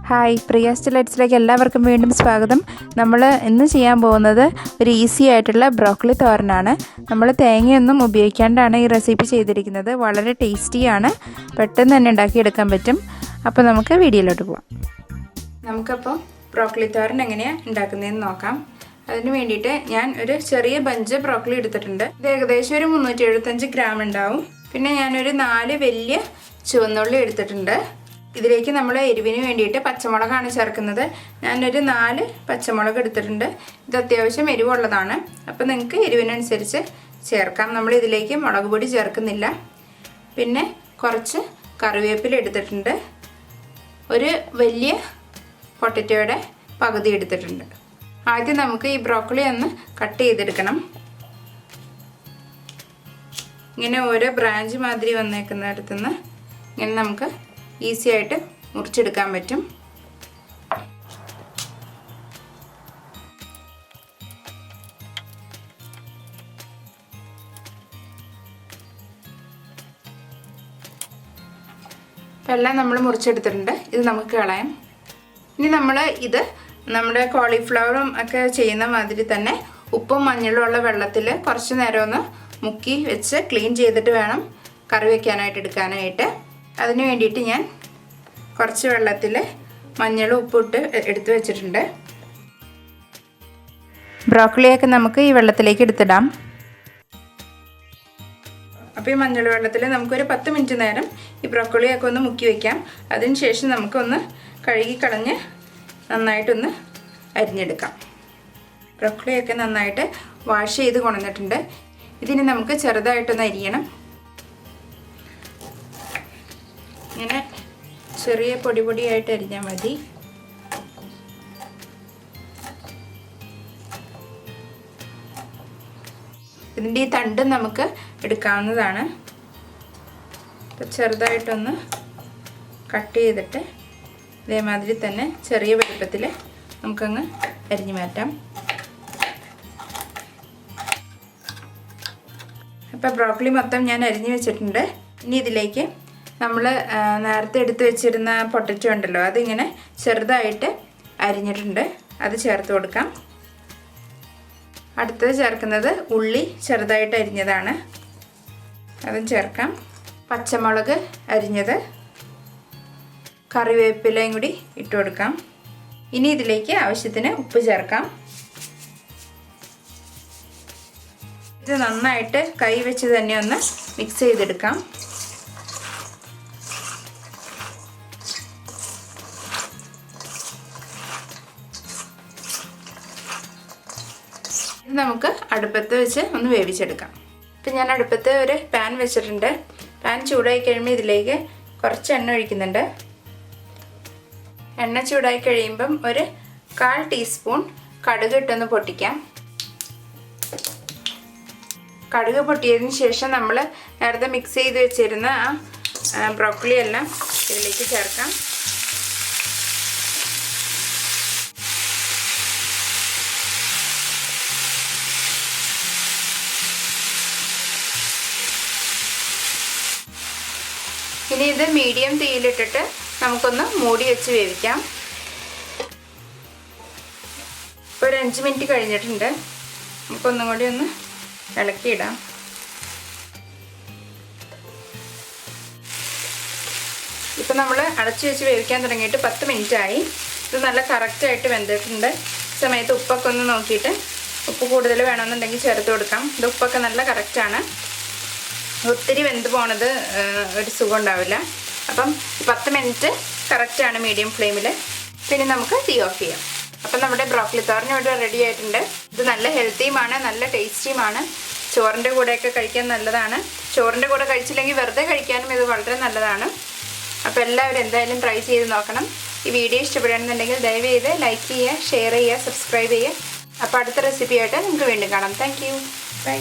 Hi, പ്രിയ സ്റ്റിലറ്റ്സിലേക്ക് എല്ലാവർക്കും വീണ്ടും സ്വാഗതം. നമ്മൾ ഇന്ന് ചെയ്യാൻ പോകുന്നത് ഒരു ഈസി ആയിട്ടുള്ള ബ്രോക്കലി തോരനാണ്. നമ്മൾ തേങ്ങയൊന്നും ഉപയോഗിക്കാണ്ടാണ് ഈ റെസിപ്പി ചെയ്തിരിക്കുന്നത്. വളരെ ടേസ്റ്റിയാണ്, പെട്ടെന്ന് തന്നെ ഉണ്ടാക്കിയെടുക്കാൻ പറ്റും. അപ്പോൾ നമുക്ക് വീഡിയോയിലോട്ട് പോകാം. നമുക്കപ്പോൾ ബ്രോക്കലി തോരൻ എങ്ങനെയാണ് ഉണ്ടാക്കുന്നതെന്ന് നോക്കാം. അതിന് വേണ്ടിയിട്ട് ഞാൻ ഒരു ചെറിയ ബഞ്ച് ബ്രോക്കലി എടുത്തിട്ടുണ്ട്. ഇത് ഏകദേശം ഒരു 375 ഗ്രാം ഉണ്ടാവും. പിന്നെ ഞാനൊരു 4 വലിയ ചുവന്നുള്ളി എടുത്തിട്ടുണ്ട്. ഇതിലേക്ക് നമ്മൾ എരിവിന് വേണ്ടിയിട്ട് പച്ചമുളകാണ് ചേർക്കുന്നത്. ഞാനൊരു 4 പച്ചമുളക് എടുത്തിട്ടുണ്ട്. ഇത് അത്യാവശ്യം എരിവുള്ളതാണ്, അപ്പോൾ നിങ്ങൾക്ക് എരിവിനനുസരിച്ച് ചേർക്കാം. നമ്മൾ ഇതിലേക്ക് മുളക് പൊടി ചേർക്കുന്നില്ല. പിന്നെ കുറച്ച് കറിവേപ്പില എടുത്തിട്ടുണ്ട്. ഒരു വലിയ പൊട്ടറ്റോയുടെ പകുതി എടുത്തിട്ടുണ്ട്. ആദ്യം നമുക്ക് ഈ ബ്രോക്കലി ഒന്ന് കട്ട് ചെയ്തെടുക്കണം. ഇങ്ങനെ ഓരോ ബ്രാഞ്ച് മാതിരി വന്നേക്കുന്നിടത്തുനിന്ന് ഇങ്ങനെ നമുക്ക് ഈസി ആയിട്ട് മുറിച്ചെടുക്കാൻ പറ്റും. അപ്പം എല്ലാം നമ്മൾ മുറിച്ചെടുത്തിട്ടുണ്ട്. ഇത് നമുക്ക് കളയാം. ഇനി നമ്മൾ ഇത് നമ്മുടെ കോളിഫ്ലവറും ഒക്കെ ചെയ്യുന്ന മാതിരി തന്നെ ഉപ്പും മഞ്ഞളും ഉള്ള വെള്ളത്തിൽ കുറച്ച് നേരം ഒന്ന് മുക്കി വെച്ച് ക്ലീൻ ചെയ്തിട്ട് വേണം കറി വയ്ക്കാനായിട്ട് എടുക്കാനായിട്ട്. അതിന് വേണ്ടിയിട്ട് ഞാൻ കുറച്ച് വെള്ളത്തിൽ മഞ്ഞളും ഉപ്പിട്ട് എടുത്ത് വെച്ചിട്ടുണ്ട്. ബ്രോക്കലിയൊക്കെ നമുക്ക് ഈ വെള്ളത്തിലേക്ക് എടുത്തിടാം. അപ്പോൾ ഈ മഞ്ഞൾ വെള്ളത്തിൽ നമുക്കൊരു 10 മിനിറ്റ് നേരം ഈ ബ്രോക്കലിയൊക്കെ ഒന്ന് മുക്കി വയ്ക്കാം. അതിന് ശേഷം നമുക്കൊന്ന് കഴുകി കളഞ്ഞ് നന്നായിട്ടൊന്ന് അരിഞ്ഞെടുക്കാം. ബ്രോക്കലിയൊക്കെ നന്നായിട്ട് വാഷ് ചെയ്ത് കൊണ്ടുവന്നിട്ടുണ്ട്. ഇതിന് നമുക്ക് ചെറുതായിട്ടൊന്ന് അരിയണം. ഇങ്ങനെ ചെറിയ പൊടി പൊടിയായിട്ട് അരിഞ്ഞാൽ മതി. ഇതിൻ്റെ ഈ തണ്ട് നമുക്ക് എടുക്കാവുന്നതാണ്. അപ്പോൾ ചെറുതായിട്ടൊന്ന് കട്ട് ചെയ്തിട്ട് ഇതേമാതിരി തന്നെ ചെറിയ വലുപ്പത്തിൽ നമുക്കങ്ങ് അരിഞ്ഞു മാറ്റാം. അപ്പോൾ ബ്രോക്കലി മൊത്തം ഞാൻ അരിഞ്ഞു വെച്ചിട്ടുണ്ട്. ഇനി ഇതിലേക്ക് നമ്മൾ നേരത്തെ എടുത്ത് വെച്ചിരുന്ന പൊട്ടറ്റോ ഉണ്ടല്ലോ, അതിങ്ങനെ ചെറുതായിട്ട് അരിഞ്ഞിട്ടുണ്ട്. അത് ചേർത്ത് കൊടുക്കാം. അടുത്തത് ചേർക്കുന്നത് ഉള്ളി ചെറുതായിട്ട് അരിഞ്ഞതാണ്, അതും ചേർക്കാം. പച്ചമുളക് അരിഞ്ഞത്, കറിവേപ്പിലയും കൂടി ഇട്ട് കൊടുക്കാം. ഇനി ഇതിലേക്ക് ആവശ്യത്തിന് ഉപ്പ് ചേർക്കാം. ഇത് നന്നായിട്ട് കൈ വെച്ച് തന്നെ ഒന്ന് മിക്സ് ചെയ്തെടുക്കാം. ഇത് നമുക്ക് അടുപ്പത്ത് വെച്ച് ഒന്ന് വേവിച്ചെടുക്കാം. ഇപ്പം ഞാൻ അടുപ്പത്ത് ഒരു പാൻ വെച്ചിട്ടുണ്ട്. പാൻ ചൂടായി കഴിയുമ്പോൾ ഇതിലേക്ക് കുറച്ച് എണ്ണ ഒഴിക്കുന്നുണ്ട്. എണ്ണ ചൂടായി കഴിയുമ്പം ഒരു 1/4 ടീസ്പൂൺ കടുക് ഇട്ടൊന്ന് പൊട്ടിക്കാം. കടുക് പൊട്ടിയതിന് ശേഷം നമ്മൾ നേരത്തെ മിക്സ് ചെയ്ത് വെച്ചിരുന്ന ആ ബ്രോക്കലി എല്ലാം ഇതിലേക്ക് ചേർക്കാം. ഇനി ഇത് മീഡിയം തീയിലിട്ടിട്ട് നമുക്കൊന്ന് മൂടി വെച്ച് വേവിക്കാം. ഇപ്പോൾ ഒരു 5 മിനിറ്റ് കഴിഞ്ഞിട്ടുണ്ട്. നമുക്കൊന്നും കൂടി ഒന്ന് ഇളക്കിയിടാം. ഇപ്പം നമ്മൾ അടച്ചു വെച്ച് വേവിക്കാൻ തുടങ്ങിയിട്ട് 10 മിനിറ്റ് ആയി. ഇത് നല്ല കറക്റ്റായിട്ട് വെന്തിട്ടുണ്ട്. സമയത്ത് ഉപ്പൊക്കെ ഒന്ന് നോക്കിയിട്ട് ഉപ്പ് കൂടുതൽ വേണമെന്നുണ്ടെങ്കിൽ ചേർത്ത് കൊടുക്കാം. ഇത് ഉപ്പൊക്കെ നല്ല കറക്റ്റാണ്. ഒത്തിരി വെന്ത് പോണത് ഒരു സുഖം ഉണ്ടാവില്ല. അപ്പം 10 മിനിറ്റ് കറക്റ്റാണ് മീഡിയം ഫ്ലെയിമിൽ. പിന്നെ നമുക്ക് തീ ഓഫ് ചെയ്യാം. അപ്പം നമ്മുടെ ബ്രോക്കലി തോരൻ ഇവിടെ റെഡി ആയിട്ടുണ്ട്. ഇത് നല്ല ഹെൽത്തിയുമാണ്, നല്ല ടേസ്റ്റിയുമാണ്. ചോറിൻ്റെ കൂടെയൊക്കെ കഴിക്കാൻ നല്ലതാണ്. ചോറിൻ്റെ കൂടെ കഴിച്ചില്ലെങ്കിൽ വെറുതെ കഴിക്കാനും ഇത് വളരെ നല്ലതാണ്. അപ്പോൾ എല്ലാവരും എന്തായാലും ട്രൈ ചെയ്ത് നോക്കണം. ഈ വീഡിയോ ഇഷ്ടപ്പെടുകയാണെന്നുണ്ടെങ്കിൽ ദയവ് ചെയ്ത് ലൈക്ക് ചെയ്യുക, ഷെയർ ചെയ്യുക, സബ്സ്ക്രൈബ് ചെയ്യുക. അപ്പോൾ അടുത്ത റെസിപ്പിയായിട്ട് നമുക്ക് വീണ്ടും കാണാം. Thank you. ബൈ.